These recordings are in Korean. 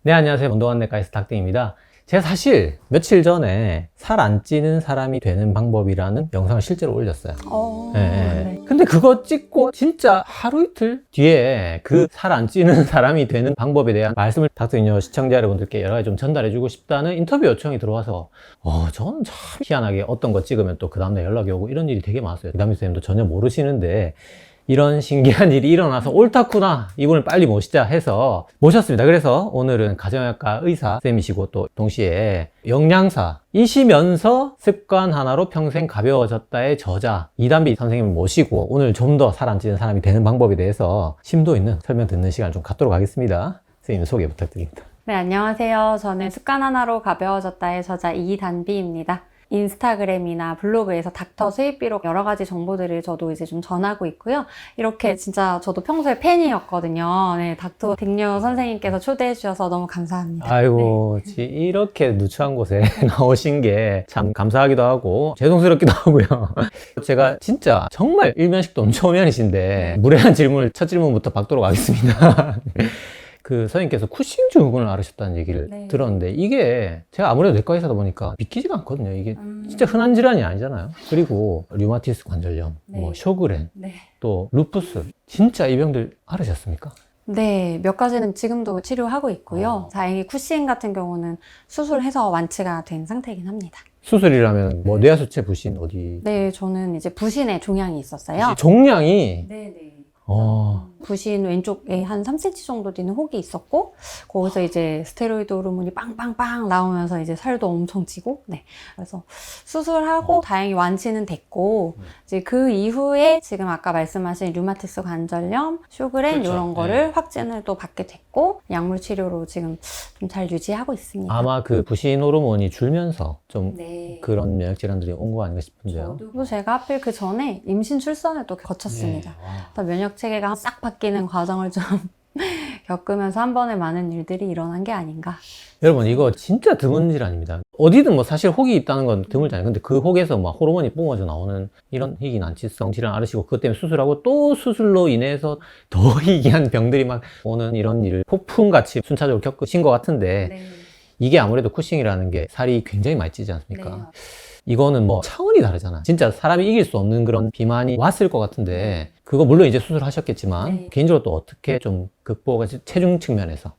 네, 안녕하세요. 운동한 내과의사 닥땡입니다. 제가 사실 며칠 전에 살 안 찌는 사람이 되는 방법이라는 영상을 실제로 올렸어요. 네. 근데 그거 찍고 진짜 하루 이틀 뒤에 그 살 안 찌는 사람이 되는 방법에 대한 말씀을 닥터인여 시청자 여러분들께 여러 가지 좀 전달해주고 싶다는 인터뷰 요청이 들어와서 저는 참 희한하게 어떤 거 찍으면 또 그 다음날 연락이 오고 이런 일이 되게 많았어요. 이담희 선생님도 전혀 모르시는데 이런 신기한 일이 일어나서 옳다구나, 이분을 빨리 모시자 해서 모셨습니다. 그래서 오늘은 가정의학과 의사 쌤이시고 또 동시에 영양사이시면서 습관 하나로 평생 가벼워졌다의 저자 이담비 선생님을 모시고 오늘 좀 더 살 안 찌는 사람이 되는 방법에 대해서 심도 있는 설명 듣는 시간을 좀 갖도록 하겠습니다. 선생님 소개 부탁드립니다. 네, 안녕하세요. 저는 습관 하나로 가벼워졌다의 저자 이단비입니다. 인스타그램이나 블로그에서 닥터 수입비록 여러 가지 정보들을 저도 이제 좀 전하고 있고요. 이렇게 진짜 저도 평소에 팬이었거든요. 네, 닥터 딩류 선생님께서 초대해 주셔서 너무 감사합니다. 아이고, 네. 이렇게 누추한 곳에 나오신 게 참 감사하기도 하고 죄송스럽기도 하고요. 제가 진짜 정말 일면식도 엄청 초면이신데 무례한 질문을 첫 질문부터 받도록 하겠습니다. 그 선생님께서 쿠싱 증후군을 앓으셨다는 얘기를 들었는데 이게 제가 아무래도 내과 의사다 보니까 믿기지가 않거든요. 이게 진짜 흔한 질환이 아니잖아요. 그리고 류마티스 관절염, 뭐 쇼그렌, 또 루푸스, 진짜 이 병들 앓으셨습니까? 네, 몇 가지는 지금도 치료하고 있고요. 다행히 쿠싱 같은 경우는 수술해서 완치가 된 상태이긴 합니다. 수술이라면 뭐 뇌하수체 부신 어디? 네, 저는 이제 부신에 종양이 있었어요. 종양이? 네네. 부신 왼쪽에 한 3cm 정도 되는 혹이 있었고, 거기서 이제 스테로이드 호르몬이 빵빵빵 나오면서 이제 살도 엄청 찌고, 네. 그래서 수술하고 다행히 완치는 됐고, 이제 그 이후에 지금 아까 말씀하신 류마티스 관절염, 쇼그렌 이런 거를 확진을 또 받게 됐고, 약물 치료로 지금 좀 잘 유지하고 있습니다. 아마 그 부신 호르몬이 줄면서 좀 그런 면역 질환들이 온 거 아닌가 싶은데요. 저도 제가 하필 그 전에 임신 출산을 또 거쳤습니다. 그래서 면역 체계가 싹 바뀌는 과정을 좀 겪으면서 한 번에 많은 일들이 일어난 게 아닌가. 여러분, 이거 진짜 드문 질환입니다. 어디든 뭐 사실 혹이 있다는 건 드물잖아요. 근데 그 혹에서 막 호르몬이 뿜어져 나오는 이런 희귀난치성 질환 앓으시고 그것 때문에 수술하고 또 수술로 인해서 더 희귀한 병들이 막 오는 이런 일을 폭풍같이 순차적으로 겪으신 것 같은데 이게 아무래도 쿠싱이라는 게 살이 굉장히 많이 찌지 않습니까? 이거는 뭐 차원이 다르잖아. 진짜 사람이 이길 수 없는 그런 비만이 왔을 것 같은데 그거 물론 이제 수술하셨겠지만 개인적으로 또 어떻게 좀 극복하지? 체중 측면에서.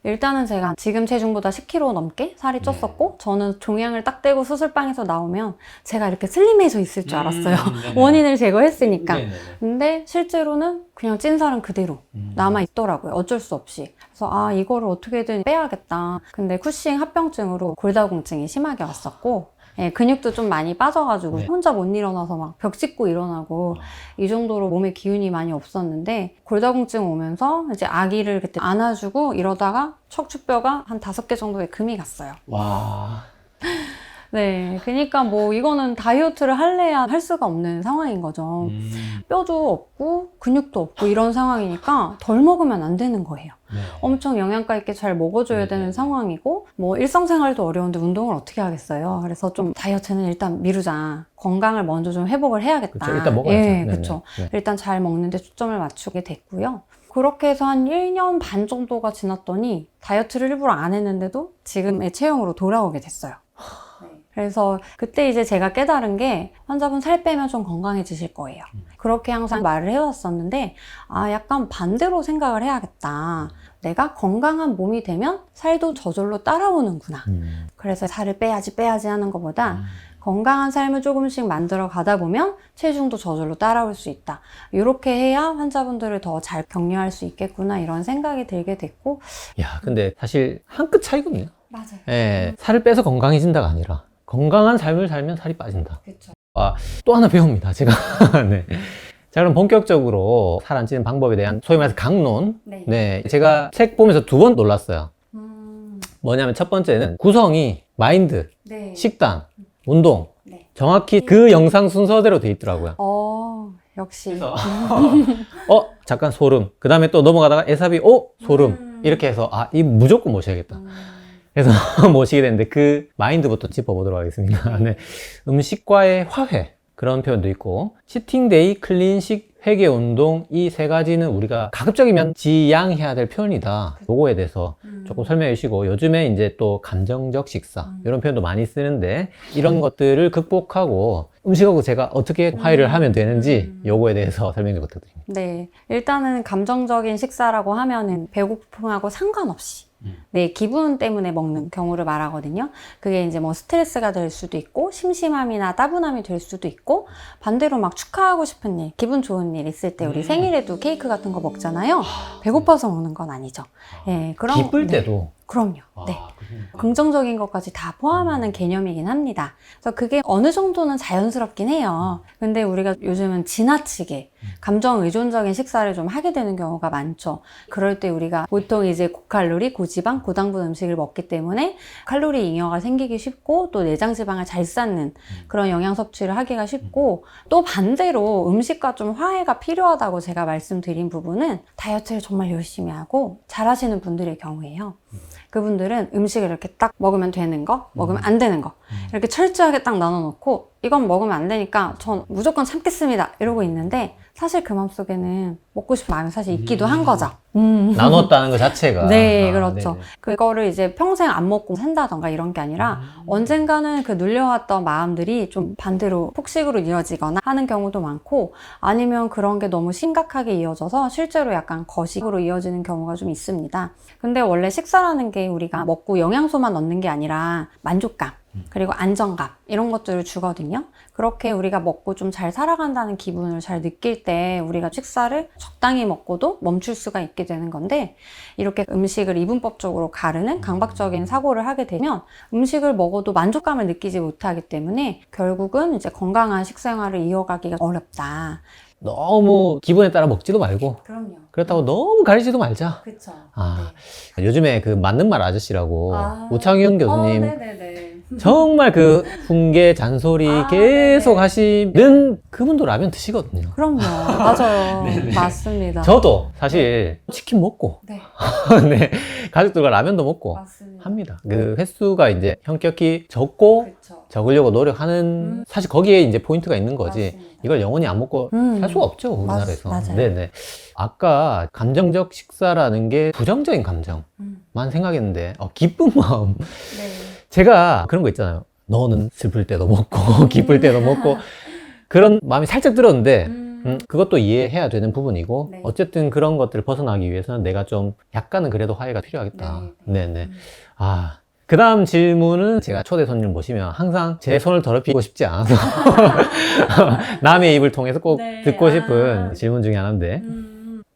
일단은 제가 지금 체중보다 10kg 넘게 살이 쪘었고 저는 종양을 딱 떼고 수술방에서 나오면 제가 이렇게 슬림해져 있을 줄 알았어요. 원인을 제거했으니까. 근데 실제로는 그냥 찐 살은 그대로 남아있더라고요. 어쩔 수 없이. 그래서 이거를 어떻게든 빼야겠다. 근데 쿠싱 합병증으로 골다공증이 심하게 왔었고 근육도 좀 많이 빠져가지고 혼자 못 일어나서 막 벽 짚고 일어나고 이 정도로 몸에 기운이 많이 없었는데 골다공증 오면서 이제 아기를 그때 안아주고 이러다가 척추뼈가 한 5개 정도의 금이 갔어요. 와. 네, 그러니까 뭐 이거는 다이어트를 할래야 할 수가 없는 상황인 거죠. 뼈도 없고 근육도 없고 이런 상황이니까 덜 먹으면 안 되는 거예요. 엄청 영양가 있게 잘 먹어줘야 되는 상황이고 뭐 일상생활도 어려운데 운동을 어떻게 하겠어요. 그래서 좀 다이어트는 일단 미루자. 건강을 먼저 좀 회복을 해야겠다. 그쵸, 일단 먹어야죠. 그렇죠. 일단 잘 먹는데 초점을 맞추게 됐고요. 그렇게 해서 한 1년 반 정도가 지났더니 다이어트를 일부러 안 했는데도 지금의 체형으로 돌아오게 됐어요. 그래서 그때 이제 제가 깨달은 게 환자분 살 빼면 좀 건강해지실 거예요. 그렇게 항상 말을 해왔었는데 약간 반대로 생각을 해야겠다. 내가 건강한 몸이 되면 살도 저절로 따라오는구나. 그래서 살을 빼야지 하는 것보다 건강한 삶을 조금씩 만들어 가다 보면 체중도 저절로 따라올 수 있다. 이렇게 해야 환자분들을 더 잘 격려할 수 있겠구나 이런 생각이 들게 됐고. 야, 근데 사실 한 끗 차이거든요. 맞아요. 살을 빼서 건강해진다가 아니라 건강한 삶을 살면 살이 빠진다. 그렇죠. 또 하나 배웁니다, 제가. 네. 자, 그럼 본격적으로 살 안 찌는 방법에 대한 소위 말해서 강론. 제가 책 보면서 2번 놀랐어요. 뭐냐면 첫 번째는 구성이 마인드, 식단, 운동. 정확히 그 영상 순서대로 돼 있더라고요. 역시. 잠깐 소름. 그 다음에 또 넘어가다가 에사비, 소름. 이렇게 해서 이 무조건 모셔야겠다. 그래서 모시게 됐는데 그 마인드부터 짚어보도록 하겠습니다. 음식과의 화해, 그런 표현도 있고 치팅데이 클린식 회개 운동 이 세 가지는 우리가 가급적이면 지양해야 될 표현이다. 요거에 대해서 조금 설명해 주시고, 요즘에 이제 또 감정적 식사 이런 표현도 많이 쓰는데 이런 것들을 극복하고 음식하고 제가 어떻게 화해를 하면 되는지 요거에 대해서 설명 좀 부탁드립니다. 네, 일단은 감정적인 식사라고 하면은 배고픔하고 상관없이 네, 기분 때문에 먹는 경우를 말하거든요. 그게 이제 뭐 스트레스가 될 수도 있고, 심심함이나 따분함이 될 수도 있고, 반대로 막 축하하고 싶은 일, 기분 좋은 일 있을 때 우리 생일에도 케이크 같은 거 먹잖아요. 배고파서 먹는 건 아니죠. 예, 그럼 기쁠 네, 때도 그럼요. 네. 긍정적인 것까지 다 포함하는 개념이긴 합니다. 그래서 그게 어느 정도는 자연스럽긴 해요. 근데 우리가 요즘은 지나치게 감정 의존적인 식사를 좀 하게 되는 경우가 많죠. 그럴 때 우리가 보통 이제 고칼로리, 고지방, 고당분 음식을 먹기 때문에 칼로리 잉여가 생기기 쉽고, 또 내장 지방을 잘 쌓는 그런 영양 섭취를 하기가 쉽고, 또 반대로 음식과 좀 화해가 필요하다고 제가 말씀드린 부분은 다이어트를 정말 열심히 하고 잘하시는 분들의 경우예요. 그분들은 음식을 이렇게 딱 먹으면 되는 거, 먹으면 안 되는 거 이렇게 철저하게 딱 나눠놓고, 이건 먹으면 안 되니까 전 무조건 참겠습니다 이러고 있는데, 사실 그 마음속에는 먹고 싶은 마음이 사실 있기도 한 거죠. 나눴다는 것 자체가. 네, 그렇죠. 네네. 그거를 이제 평생 안 먹고 산다던가 이런 게 아니라 언젠가는 그 눌려왔던 마음들이 좀 반대로 폭식으로 이어지거나 하는 경우도 많고, 아니면 그런 게 너무 심각하게 이어져서 실제로 약간 거식으로 이어지는 경우가 좀 있습니다. 근데 원래 식사라는 게 우리가 먹고 영양소만 얻는 게 아니라 만족감, 그리고 안정감 이런 것들을 주거든요. 그렇게 우리가 먹고 좀 잘 살아간다는 기분을 잘 느낄 때 우리가 식사를 적당히 먹고도 멈출 수가 있게 되는 건데, 이렇게 음식을 이분법적으로 가르는 강박적인 사고를 하게 되면 음식을 먹어도 만족감을 느끼지 못하기 때문에 결국은 이제 건강한 식생활을 이어가기가 어렵다. 너무 기분에 따라 먹지도 말고, 그럼요. 그렇다고 너무 가리지도 말자. 그쵸. 요즘에 그 맞는 말 아저씨라고 우창윤 교수님 네네네. 정말 그 훈계 잔소리 계속 하시는 그분도 라면 드시거든요. 그럼요. 맞아요. 맞습니다. 저도 사실 치킨 먹고 네. 네, 가족들과 라면도 먹고 맞습니다. 합니다. 그 횟수가 이제 현격히 적고 그렇죠. 적으려고 노력하는, 사실 거기에 이제 포인트가 있는 거지. 맞습니다. 이걸 영원히 안 먹고 살 수가 없죠, 우리나라에서. 맞아요. 네네. 아까 감정적 식사라는 게 부정적인 감정만 생각했는데, 기쁜 마음. 네. 제가 그런 거 있잖아요. 너는 슬플 때도 먹고 기쁠 때도 먹고 그런 마음이 살짝 들었는데, 그것도 이해해야 되는 부분이고, 네. 어쨌든 그런 것들을 벗어나기 위해서는 내가 좀 약간은 그래도 화해가 필요하겠다. 네네. 그 다음 질문은, 제가 초대 손님 모시면 항상 제 손을 더럽히고 싶지 않아서 남의 입을 통해서 꼭 네. 듣고 싶은 질문 중에 하나인데,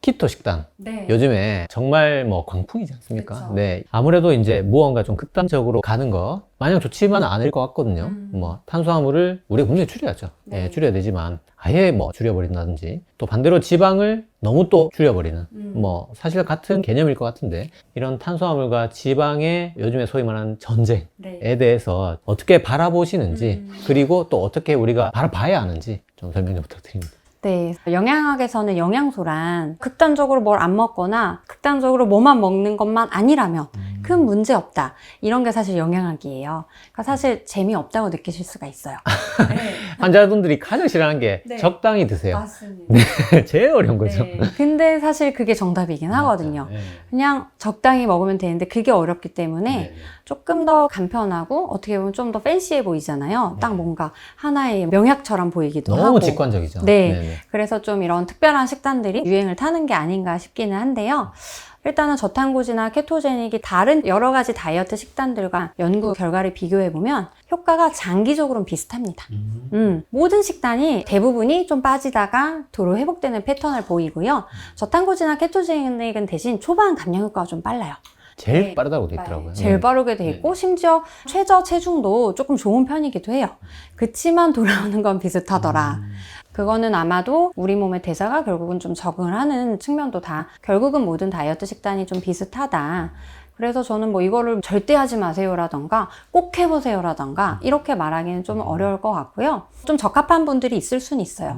키토 식단. 네. 요즘에 정말 뭐 광풍이지 않습니까? 그쵸. 네. 아무래도 이제 무언가 좀 극단적으로 가는 거 마냥 좋지만은 않을 것 같거든요. 뭐 탄수화물을 우리가 분명히 줄여야죠. 네. 예, 줄여야 되지만 아예 뭐 줄여버린다든지, 또 반대로 지방을 너무 또 줄여버리는, 뭐 사실 같은 개념일 것 같은데, 이런 탄수화물과 지방의 요즘에 소위 말하는 전쟁에 네. 대해서 어떻게 바라보시는지, 그리고 또 어떻게 우리가 바라봐야 하는지 좀 설명 좀 부탁드립니다. 네. 영양학에서는 영양소란 극단적으로 뭘 안 먹거나 극단적으로 뭐만 먹는 것만 아니라면 큰 문제 없다. 이런 게 사실 영양학이에요. 그러니까 사실 재미없다고 느끼실 수가 있어요. 네. 환자분들이 가장 싫어하는 게 네. 적당히 드세요. 맞습니다. 제일 어려운 거죠. 네. 근데 사실 그게 정답이긴 하거든요. 네. 그냥 적당히 먹으면 되는데 그게 어렵기 때문에 네. 조금 더 간편하고 어떻게 보면 좀 더 팬시해 보이잖아요. 네. 딱 뭔가 하나의 명약처럼 보이기도 너무 하고. 직관적이죠. 네. 네네. 그래서 좀 이런 특별한 식단들이 유행을 타는 게 아닌가 싶기는 한데요. 일단은 저탄고지나 케토제닉이 다른 여러 가지 다이어트 식단들과 연구 결과를 비교해보면 효과가 장기적으로는 비슷합니다. 모든 식단이 대부분이 좀 빠지다가 도로 회복되는 패턴을 보이고요. 저탄고지나 케토제닉은 대신 초반 감량 효과가 좀 빨라요. 제일 네. 빠르다고 돼 있더라고요. 제일 빠르게 돼 있고, 심지어 최저 체중도 조금 좋은 편이기도 해요. 그치만 돌아오는 건 비슷하더라. 그거는 아마도 우리 몸의 대사가 결국은 좀 적응을 하는 측면도 다, 결국은 모든 다이어트 식단이 좀 비슷하다. 그래서 저는 뭐 이거를 절대 하지 마세요라던가 꼭 해보세요라던가 이렇게 말하기는 좀 어려울 것 같고요. 좀 적합한 분들이 있을 수는 있어요.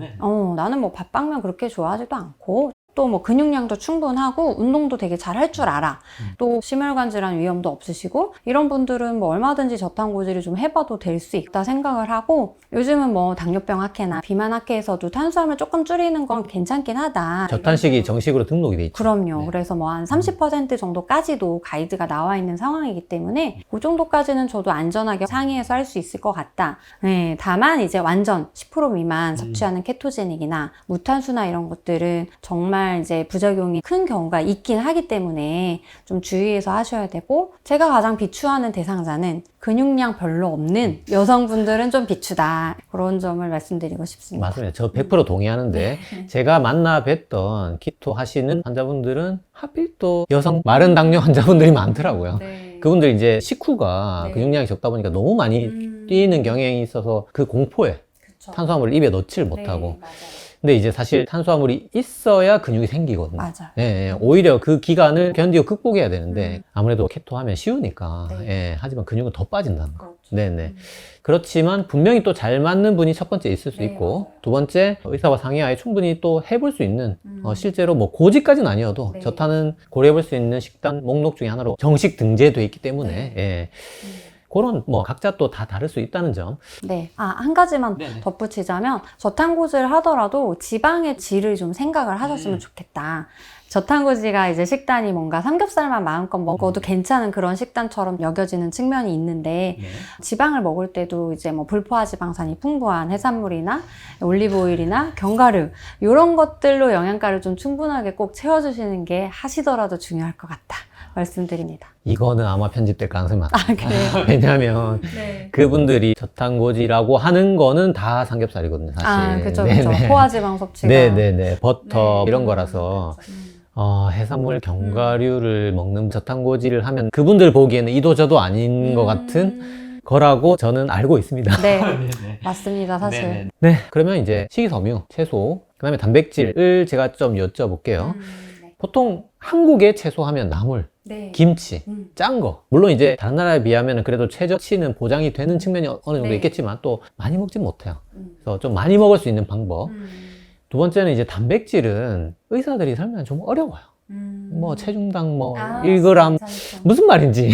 나는 뭐 밥빵면 그렇게 좋아하지도 않고 또 뭐 근육량도 충분하고 운동도 되게 잘 할 줄 알아. 또 심혈관 질환 위험도 없으시고 이런 분들은 뭐 얼마든지 저탄고지를 좀 해봐도 될 수 있다 생각을 하고 요즘은 뭐 당뇨병 학회나 비만 학회에서도 탄수화물 조금 줄이는 건 괜찮긴 하다. 저탄식이 정식으로 등록이 돼 있죠. 그럼요. 네. 그래서 뭐 한 30% 정도까지도 가이드가 나와 있는 상황이기 때문에 그 정도까지는 저도 안전하게 상의해서 할 수 있을 것 같다. 네, 다만 이제 완전 10% 미만 섭취하는 케토제닉이나 무탄수나 이런 것들은 정말 이제 부작용이 큰 경우가 있긴 하기 때문에 좀 주의해서 하셔야 되고 제가 가장 비추하는 대상자는 근육량 별로 없는 여성분들은 좀 비추다. 그런 점을 말씀드리고 싶습니다. 맞습니다. 저 100% 동의하는데 제가 만나 뵀던 키토 하시는 환자분들은 하필 또 여성 마른 당뇨 환자분들이 많더라고요. 네. 그분들 이제 식후가 네. 근육량이 적다 보니까 너무 많이 뛰는 경향이 있어서 그 공포에 그쵸. 탄수화물을 입에 넣지를 못하고 네, 맞아요. 근데 이제 사실 탄수화물이 있어야 근육이 생기거든요. 맞아요. 예, 예. 오히려 그 기간을 견디고 극복해야 되는데 아무래도 케토 하면 쉬우니까 네. 예, 하지만 근육은 더 빠진다는 거. 그렇죠. 네네. 그렇지만 분명히 또 잘 맞는 분이 첫 번째 있을 수 네, 있고 맞아요. 두 번째 의사와 상의하에 충분히 또 해볼 수 있는 실제로 뭐 고지까지는 아니어도 네. 저탄은 고려해볼 수 있는 식단 목록 중에 하나로 정식 등재돼 있기 때문에 네. 예. 그런 뭐 각자 또 다 다를 수 있다는 점. 네. 한 가지만 네네. 덧붙이자면 저탄고지를 하더라도 지방의 질을 좀 생각을 하셨으면 좋겠다. 저탄고지가 이제 식단이 뭔가 삼겹살만 마음껏 먹어도 괜찮은 그런 식단처럼 여겨지는 측면이 있는데 지방을 먹을 때도 이제 뭐 불포화 지방산이 풍부한 해산물이나 올리브오일이나 견과류 이런 것들로 영양가를 좀 충분하게 꼭 채워주시는 게 하시더라도 중요할 것 같다. 말씀드립니다. 이거는 아마 편집될 가능성이 많아요. 그래요? 왜냐하면 네. 그분들이 저탄고지라고 하는 거는 다 삼겹살이거든요, 사실. 그렇죠. 네네. 그렇죠. 포화지방 섭취가. 네네네. 버터 네. 이런 거라서 해산물 견과류를 먹는 저탄고지를 하면 그분들 보기에는 이도저도 아닌 것 같은 거라고 저는 알고 있습니다. 네, 맞습니다, 사실. 네, 그러면 이제 식이섬유, 채소, 그 다음에 단백질을 제가 좀 여쭤볼게요. 네. 보통 한국의 채소 하면 나물, 네. 김치, 짠 거. 물론 이제 다른 나라에 비하면 그래도 최저치는 보장이 되는 측면이 어느 정도 네. 있겠지만 또 많이 먹진 못해요. 그래서 좀 많이 먹을 수 있는 방법. 두 번째는 이제 단백질은 의사들이 설명 좀 어려워요. 뭐 체중당 뭐 1g 괜찮죠. 무슨 말인지.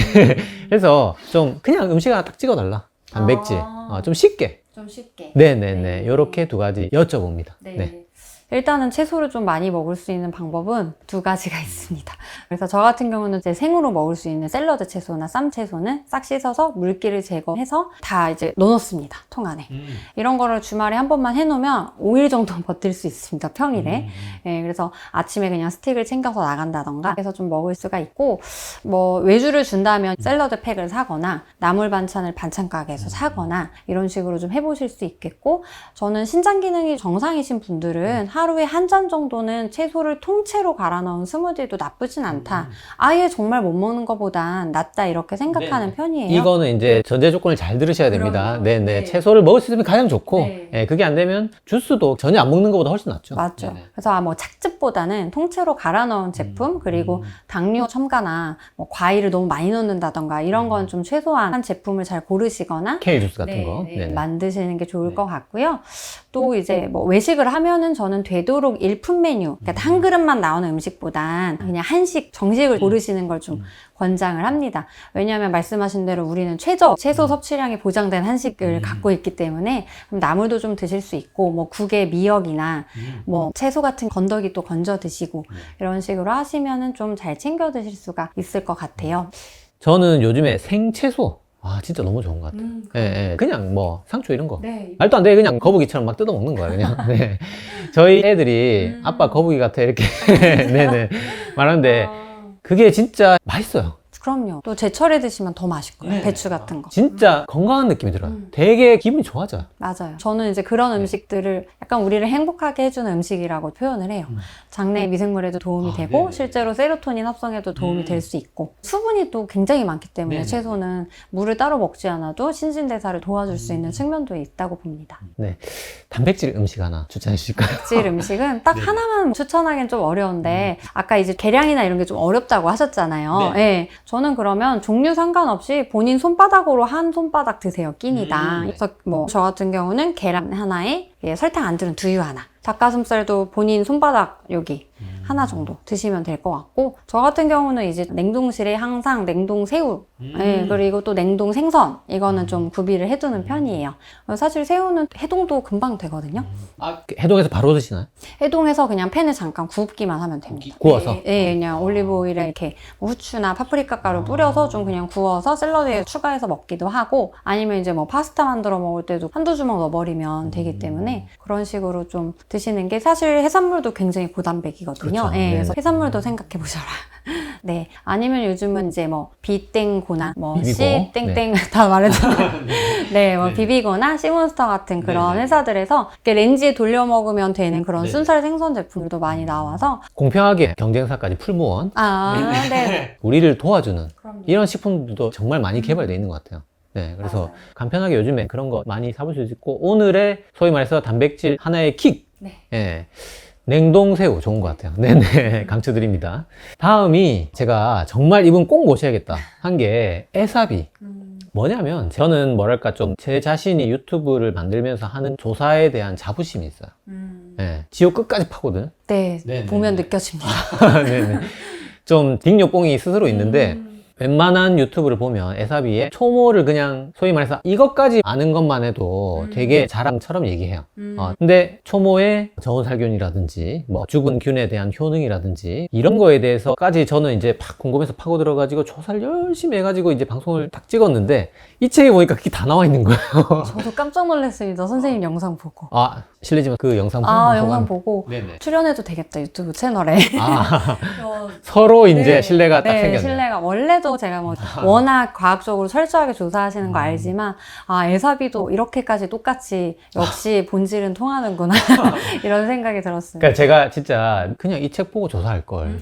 그래서 좀 그냥 음식 하나 딱 찍어달라. 단백질. 좀 쉽게. 좀 쉽게. 네네네. 네. 요렇게 두 가지 여쭤봅니다. 네. 네. 일단은 채소를 좀 많이 먹을 수 있는 방법은 두 가지가 있습니다. 그래서 저 같은 경우는 이제 생으로 먹을 수 있는 샐러드 채소나 쌈 채소는 싹 씻어서 물기를 제거해서 다 이제 넣어놓습니다. 통 안에. 이런 거를 주말에 한 번만 해놓으면 5일 정도 버틸 수 있습니다. 평일에. 예, 그래서 아침에 그냥 스틱을 챙겨서 나간다던가 해서 좀 먹을 수가 있고 뭐 외주를 준다면 샐러드 팩을 사거나 나물 반찬을 반찬 가게에서 사거나 이런 식으로 좀 해보실 수 있겠고 저는 신장 기능이 정상이신 분들은 하루에 한 잔 정도는 채소를 통째로 갈아 넣은 스무디도 나쁘진 않다. 아예 정말 못 먹는 것보단 낫다 이렇게 생각하는 편이에요. 이거는 이제 전제 조건을 잘 들으셔야 됩니다. 그럼요. 네네. 네. 채소를 먹을 수 있으면 가장 좋고, 네. 예, 그게 안 되면 주스도 전혀 안 먹는 것보다 훨씬 낫죠. 맞죠. 네네. 그래서 뭐 착즙보다는 통째로 갈아 넣은 제품 그리고 당뇨 첨가나 뭐 과일을 너무 많이 넣는다던가 이런 건 좀 최소한 제품을 잘 고르시거나 케일 주스 같은 네, 거. 네, 네네. 만드시는 게 좋을 네. 것 같고요. 또 이제 뭐 외식을 하면은 저는 되도록 일품 메뉴, 그러니까 한 그릇만 나오는 음식보단 그냥 한식, 정식을 고르시는 걸 좀 권장을 합니다. 왜냐하면 말씀하신 대로 우리는 최저 채소 섭취량이 보장된 한식을 갖고 있기 때문에 그럼 나물도 좀 드실 수 있고 뭐 국에 미역이나 뭐 채소 같은 건더기 또 건져 드시고 이런 식으로 하시면은 좀 잘 챙겨 드실 수가 있을 것 같아요. 저는 요즘에 생채소. 진짜 너무 좋은 것 같아요. 예, 예. 그냥 뭐 상추 이런 거. 네. 말도 안 돼. 그냥 거북이처럼 막 뜯어 먹는 거야, 그냥. 네. 저희 애들이 아빠 거북이 같아. 이렇게. 네네. 말하는데 그게 진짜 맛있어요. 그럼요. 또 제철에 드시면 더 맛있고요. 배추 같은 거. 진짜 건강한 느낌이 들어요. 되게 기분이 좋아져요. 맞아요. 저는 이제 그런 음식들을 약간 우리를 행복하게 해주는 음식이라고 표현을 해요. 장내 미생물에도 도움이 되고 네네. 실제로 세로토닌 합성에도 도움이 될 수 있고 수분이 또 굉장히 많기 때문에 네네. 채소는 물을 따로 먹지 않아도 신진대사를 도와줄 수 있는 측면도 있다고 봅니다. 네. 단백질 음식 하나 추천해 주실까요? 질 음식은 딱 하나만 추천하기는 좀 어려운데 아까 이제 계량이나 이런 게 좀 어렵다고 하셨잖아요. 네. 예. 저는 그러면 종류 상관없이 본인 손바닥으로 한 손바닥 드세요. 끼니당. 그래서 뭐 저 같은 경우는 계란 하나에 설탕 안 들은 두유 하나. 닭가슴살도 본인 손바닥 여기 하나 정도 드시면 될 것 같고, 저 같은 경우는 이제 냉동실에 항상 냉동 새우, 네, 그리고 또 냉동 생선, 이거는 좀 구비를 해두는 편이에요. 사실 새우는 해동도 금방 되거든요. 아, 해동해서 바로 드시나요? 해동해서 그냥 팬에 잠깐 굽기만 하면 됩니다. 구워서? 네, 네, 그냥 올리브 오일에 이렇게 뭐 후추나 파프리카 가루 뿌려서 좀 그냥 구워서 샐러드에 추가해서 먹기도 하고, 아니면 이제 뭐 파스타 만들어 먹을 때도 한두 주먹 넣어버리면 되기 때문에 그런 식으로 좀 드시는 게, 사실 해산물도 굉장히 고단백이거든요. 그렇죠. 네, 네. 그래서 해산물도 생각해 보셔라. 네, 아니면 요즘은 이제 뭐 비땡고나 뭐 비비고. 씨땡땡 다 말했잖아요. 네, 뭐 비비고나 씨몬스터 같은 그런 네네. 회사들에서 이렇게 렌즈에 돌려 먹으면 되는 그런 네네. 순살 생선 제품들도 많이 나와서, 공평하게 경쟁사까지 풀무원, 네. 우리를 도와주는 그럼요. 이런 식품들도 정말 많이 개발되어 있는 것 같아요. 네, 그래서 맞아요. 간편하게 요즘에 그런 거 많이 사볼 수 있고, 오늘의 소위 말해서 단백질 하나의 킥, 네. 예, 냉동새우 좋은 것 같아요. 네네, 강추드립니다. 다음이 제가 정말 이분 꼭 모셔야겠다 한 게 에사비. 뭐냐면 저는 뭐랄까 좀 제 자신이 유튜브를 만들면서 하는 조사에 대한 자부심이 있어요. 예, 지옥 끝까지 파거든. 네, 네네. 보면 느껴집니다. 네네. 좀 딩욕봉이 스스로 있는데, 웬만한 유튜브를 보면 에사비의 초모를 그냥 소위 말해서 이것까지 아는 것만 해도 되게 자랑처럼 얘기해요. 근데 초모의 저온살균이라든지 뭐 죽은 균에 대한 효능이라든지 이런 거에 대해서까지 저는 이제 팍 궁금해서 파고 들어가지고 조사를 열심히 해가지고 이제 방송을 딱 찍었는데, 이 책에 보니까 그게 다 나와 있는 거예요. 저도 깜짝 놀랐습니다. 선생님 영상 보고. 아, 실례지만 그 영상 영상 보고 네네. 출연해도 되겠다, 유튜브 채널에. 아, 서로 이제 네. 신뢰가 딱 네, 생겼네요. 신뢰가. 원래도 제가 뭐 워낙 과학적으로 철저하게 조사하시는 거 알지만, 에사비도 이렇게까지 똑같이 역시 본질은 통하는구나 이런 생각이 들었습니다. 그러니까 제가 진짜 그냥 이 책 보고 조사할 걸.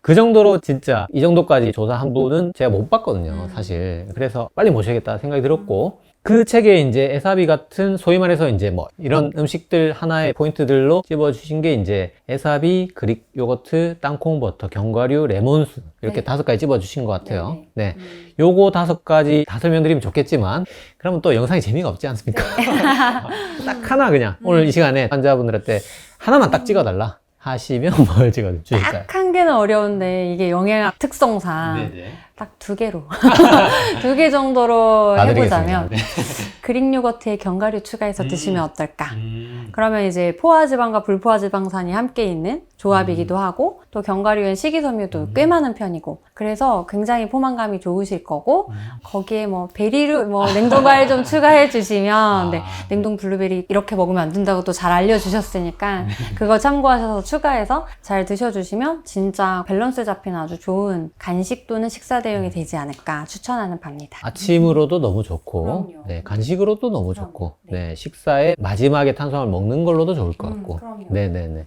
그 정도로 진짜 이 정도까지 조사한 분은 제가 못 봤거든요, 사실. 그래서 빨리 모셔야겠다 생각이 들었고, 그 책에 이제 에사비 같은 소위 말해서 이제 뭐 이런 음식들 하나의 포인트들로 집어주신 게 이제 에사비, 그릭 요거트, 땅콩 버터, 견과류, 레몬수 이렇게 네. 5가지 집어주신 것 같아요. 네. 요거 5가지 다 설명드리면 좋겠지만, 그러면 또 영상이 재미가 없지 않습니까? 딱 하나 그냥 오늘 이 시간에 환자분들한테 하나만 딱 찍어달라 하시면 뭘 찍어주실까요? 딱 한 개는 어려운데, 이게 영양학 특성상 네네. 딱 2개로 2개 정도로 봐드리겠습니다. 해보자면, 네. 그릭 요거트에 견과류 추가해서 드시면 어떨까? 그러면 이제 포화지방과 불포화지방산이 함께 있는 조합이기도 하고, 또 견과류엔 식이섬유도 꽤 많은 편이고, 그래서 굉장히 포만감이 좋으실 거고, 거기에 뭐 베리류, 뭐 냉동과일 좀 추가해 주시면, 네, 냉동 블루베리 이렇게 먹으면 안 된다고 또 잘 알려주셨으니까 그거 참고하셔서 추가해서 잘 드셔주시면 진짜 밸런스 잡힌 아주 좋은 간식 또는 식사 대용이 되지 않을까 추천하는 바입니다. 아침으로도 너무 좋고, 그럼요. 네, 간식으로도 너무 그럼요. 좋고, 네. 네, 식사의 마지막에 탄수화물 먹는 걸로도 좋을 것 같고, 그럼요. 네네네. 네.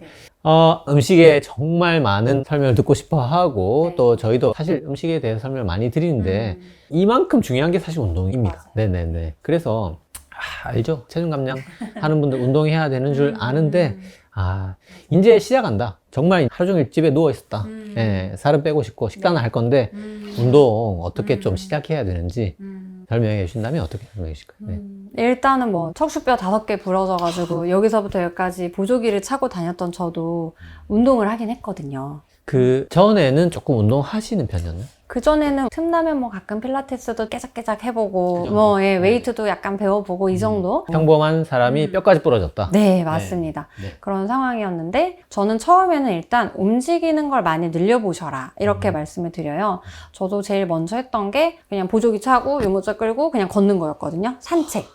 음식에 정말 많은 설명을 듣고 싶어 하고, 네. 또 저희도 사실 음식에 대해서 설명을 많이 드리는데, 이만큼 중요한 게 사실 운동입니다. 맞아요. 네네네. 그래서, 알죠? 체중 감량 하는 분들 운동해야 되는 줄 아는데, 이제 시작한다. 정말 하루 종일 집에 누워 있었다. 예, 살은 빼고 싶고 식단을 할 건데, 운동 어떻게 좀 시작해야 되는지 설명해 주신다면 어떻게 설명해 주실까요? 네. 일단은 뭐 척추뼈 5개 부러져가지고 여기서부터 여기까지 보조기를 차고 다녔던 저도 운동을 하긴 했거든요. 그 전에는 조금 운동하시는 편이었나요? 그전에는 틈나면 뭐 가끔 필라테스도 깨작깨작 해보고, 정도? 뭐, 웨이트도 약간 배워보고 이 정도? 평범한 사람이 뼈까지 부러졌다. 네, 맞습니다. 네. 그런 상황이었는데, 저는 처음에는 일단 움직이는 걸 많이 늘려보셔라, 이렇게 말씀을 드려요. 저도 제일 먼저 했던 게 그냥 보조기 차고 유모차 끌고 그냥 걷는 거였거든요. 산책.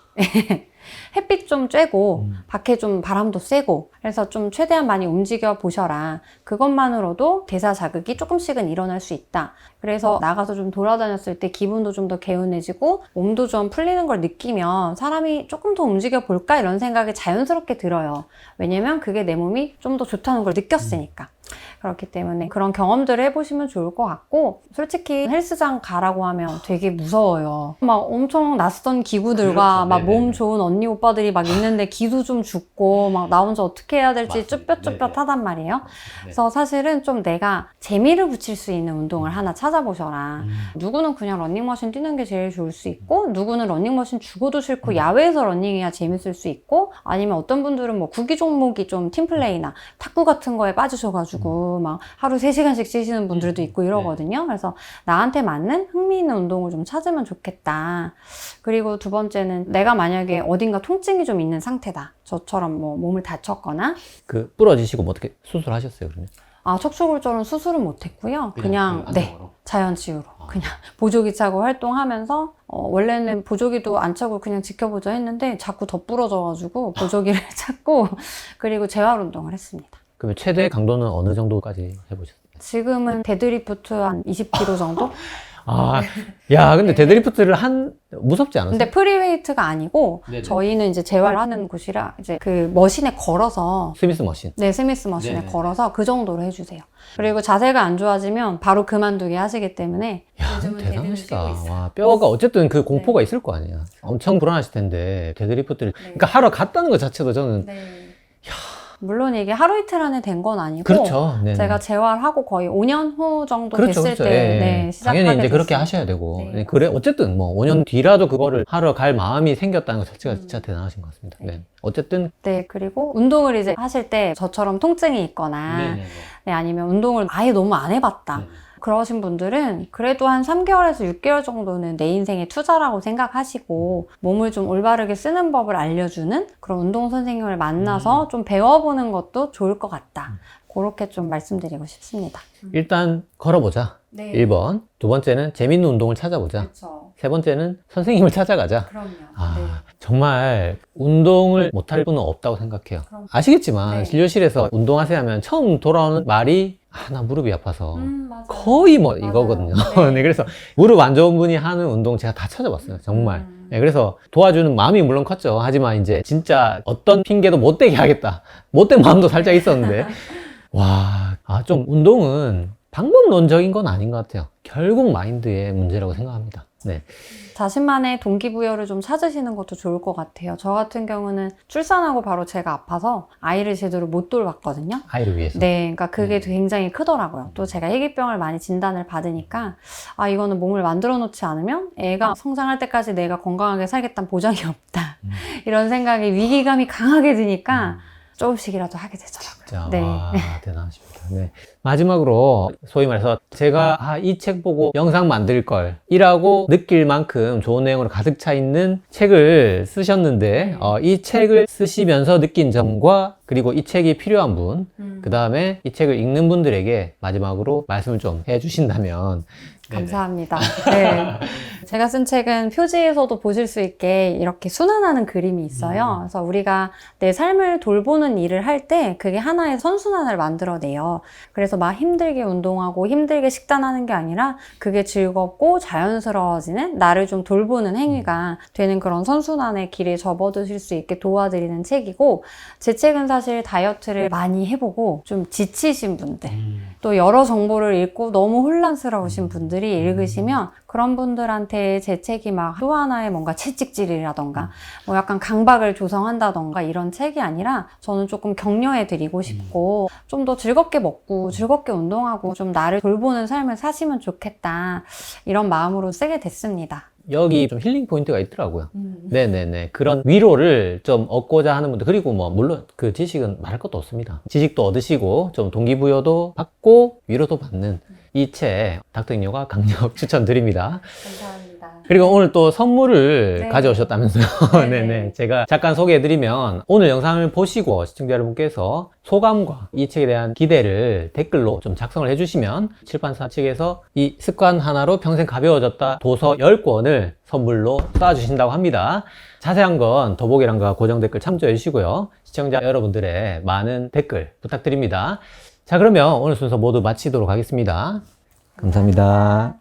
햇빛 좀 쬐고 밖에 좀 바람도 쐬고, 그래서 좀 최대한 많이 움직여 보셔라. 그것만으로도 대사 자극이 조금씩은 일어날 수 있다. 그래서 나가서 좀 돌아다녔을 때 기분도 좀 더 개운해지고 몸도 좀 풀리는 걸 느끼면 사람이 조금 더 움직여 볼까 이런 생각이 자연스럽게 들어요. 왜냐면 그게 내 몸이 좀 더 좋다는 걸 느꼈으니까. 그렇기 때문에 그런 경험들을 해보시면 좋을 것 같고, 솔직히 헬스장 가라고 하면 되게 무서워요. 막 엄청 낯선 기구들과 그렇죠. 막 네네네. 몸 좋은 언니 오빠들이 막 있는데 기도 좀 죽고 막 나 혼자 어떻게 해야 될지 맞습니다. 쭈뼛쭈뼛하단 말이에요. 네. 그래서 사실은 좀 내가 재미를 붙일 수 있는 운동을 하나 찾아보셔라. 누구는 그냥 러닝머신 뛰는 게 제일 좋을 수 있고, 누구는 러닝머신 죽어도 싫고 야외에서 러닝해야 재밌을 수 있고, 아니면 어떤 분들은 뭐 구기 종목이 좀 팀플레이나 탁구 같은 거에 빠지셔가지고 막 하루 3시간씩 뛰시는 분들도 있고 이러거든요. 그래서 나한테 맞는 흥미 있는 운동을 좀 찾으면 좋겠다. 그리고 두 번째는 내가 만약에 어딘가 통증이 좀 있는 상태다. 저처럼 뭐 몸을 다쳤거나. 그 부러지시고 뭐 어떻게 수술하셨어요, 그러면? 아, 척추골절은 수술은 못했고요. 그냥 그 네, 안정으로? 자연 치유로 그냥 보조기 차고 활동하면서 원래는 보조기도 안 차고 그냥 지켜보자 했는데 자꾸 더 부러져가지고 보조기를 찾고 그리고 재활 운동을 했습니다. 그러면 최대 강도는 어느 정도까지 해보셨어요? 지금은 데드리프트 한 20kg 정도? 아, 야, 근데 데드리프트를 무섭지 않았어요? 근데 프리웨이트가 아니고 네네. 저희는 이제 재활하는 곳이라 이제 그 머신에 걸어서 스미스 머신. 네, 스미스 머신에 네네. 걸어서 그 정도로 해주세요. 그리고 자세가 안 좋아지면 바로 그만두게 하시기 때문에 야, 요즘은 대단하시다. 데드를 쓰고 와, 뼈가 어쨌든 그 공포가 있을 거 아니야. 엄청 불안하실 텐데, 데드리프트를. 그러니까 하러 갔다는 것 자체도 저는. 물론 이게 하루 이틀 안에 된 건 아니고 그렇죠. 네네. 제가 재활하고 거의 5년 후 정도 그렇죠, 됐을 그렇죠. 때 예. 네, 시작하게 당연히 이제 그렇게 됐어요. 하셔야 되고. 네. 그래, 어쨌든 뭐 5년 뒤라도 그거를 하러 갈 마음이 생겼다는 것 자체가 진짜 대단하신 것 같습니다. 네. 어쨌든. 네, 그리고 운동을 이제 하실 때 저처럼 통증이 있거나 네, 아니면 운동을 아예 너무 안 해봤다. 그러신 분들은 그래도 한 3개월에서 6개월 정도는 내 인생의 투자라고 생각하시고 몸을 좀 올바르게 쓰는 법을 알려주는 그런 운동 선생님을 만나서 좀 배워보는 것도 좋을 것 같다. 그렇게 좀 말씀드리고 싶습니다. 일단 걸어보자. 네. 1번. 두 번째는 재밌는 운동을 찾아보자. 그렇죠. 세 번째는 선생님을 찾아가자. 그럼요. 아, 정말 운동을 못할 분은 없다고 생각해요. 그럼. 아시겠지만 네. 진료실에서 운동하세요 하면 처음 돌아오는 말이 나 무릎이 아파서 맞아요. 거의 뭐 맞아요. 이거거든요. 네. 네, 그래서 무릎 안 좋은 분이 하는 운동 제가 다 찾아봤어요. 정말. 네, 그래서 도와주는 마음이 물론 컸죠. 하지만 이제 진짜 어떤 핑계도 못 대게 하겠다. 못된 마음도 살짝 있었는데 와, 좀 운동은 방법론적인 건 아닌 것 같아요. 결국 마인드의 문제라고 생각합니다. 네. 자신만의 동기부여를 좀 찾으시는 것도 좋을 것 같아요. 저 같은 경우는 출산하고 바로 제가 아파서 아이를 제대로 못 돌봤거든요. 아이를 위해서. 네, 그러니까 그게 굉장히 크더라고요. 또 제가 희귀병을 많이 진단을 받으니까 이거는 몸을 만들어 놓지 않으면 애가 성장할 때까지 내가 건강하게 살겠다는 보장이 없다. 이런 생각이 위기감이 강하게 드니까 조금씩이라도 하게 되더라고요. 진짜 네. 와, 대단하십니다. 네. 마지막으로 소위 말해서 제가 이 책 보고 영상 만들 걸 이라고 느낄 만큼 좋은 내용으로 가득 차 있는 책을 쓰셨는데 이 책을 쓰시면서 느낀 점과 그리고 이 책이 필요한 분, 그 다음에 이 책을 읽는 분들에게 마지막으로 말씀을 좀 해주신다면. 감사합니다. 네. 제가 쓴 책은 표지에서도 보실 수 있게 이렇게 순환하는 그림이 있어요. 그래서 우리가 내 삶을 돌보는 일을 할 때 그게 하나의 선순환을 만들어내요. 그래서 막 힘들게 운동하고 힘들게 식단하는 게 아니라 그게 즐겁고 자연스러워지는 나를 좀 돌보는 행위가 되는 그런 선순환의 길에 접어드실 수 있게 도와드리는 책이고 제 책은 사실 다이어트를 많이 해보고 좀 지치신 분들 또 여러 정보를 읽고 너무 혼란스러우신 분들이 읽으시면 그런 분들한테 제 책이 막 또 하나의 뭔가 채찍질이라던가 뭐 약간 강박을 조성한다던가 이런 책이 아니라 저는 조금 격려해 드리고 싶고 좀 더 즐겁게 먹고 즐겁게 운동하고 좀 나를 돌보는 삶을 사시면 좋겠다 이런 마음으로 쓰게 됐습니다. 여기 좀 힐링 포인트가 있더라고요. 네네네. 그런 위로를 좀 얻고자 하는 분들, 그리고 뭐, 물론 그 지식은 말할 것도 없습니다. 지식도 얻으시고, 좀 동기부여도 받고, 위로도 받는 이 책, 닥터잉여가 강력 추천드립니다. 감사합니다. 그리고 오늘 또 선물을 네. 가져오셨다면서요. 네네. 네네. 제가 잠깐 소개해드리면, 오늘 영상을 보시고 시청자 여러분께서 소감과 이 책에 대한 기대를 댓글로 좀 작성을 해주시면 출판사 측에서 이 습관 하나로 평생 가벼워졌다 도서 10권을 선물로 쏴주신다고 합니다. 자세한 건 더보기란과 고정 댓글 참조해 주시고요. 시청자 여러분들의 많은 댓글 부탁드립니다. 자, 그러면 오늘 순서 모두 마치도록 하겠습니다. 감사합니다.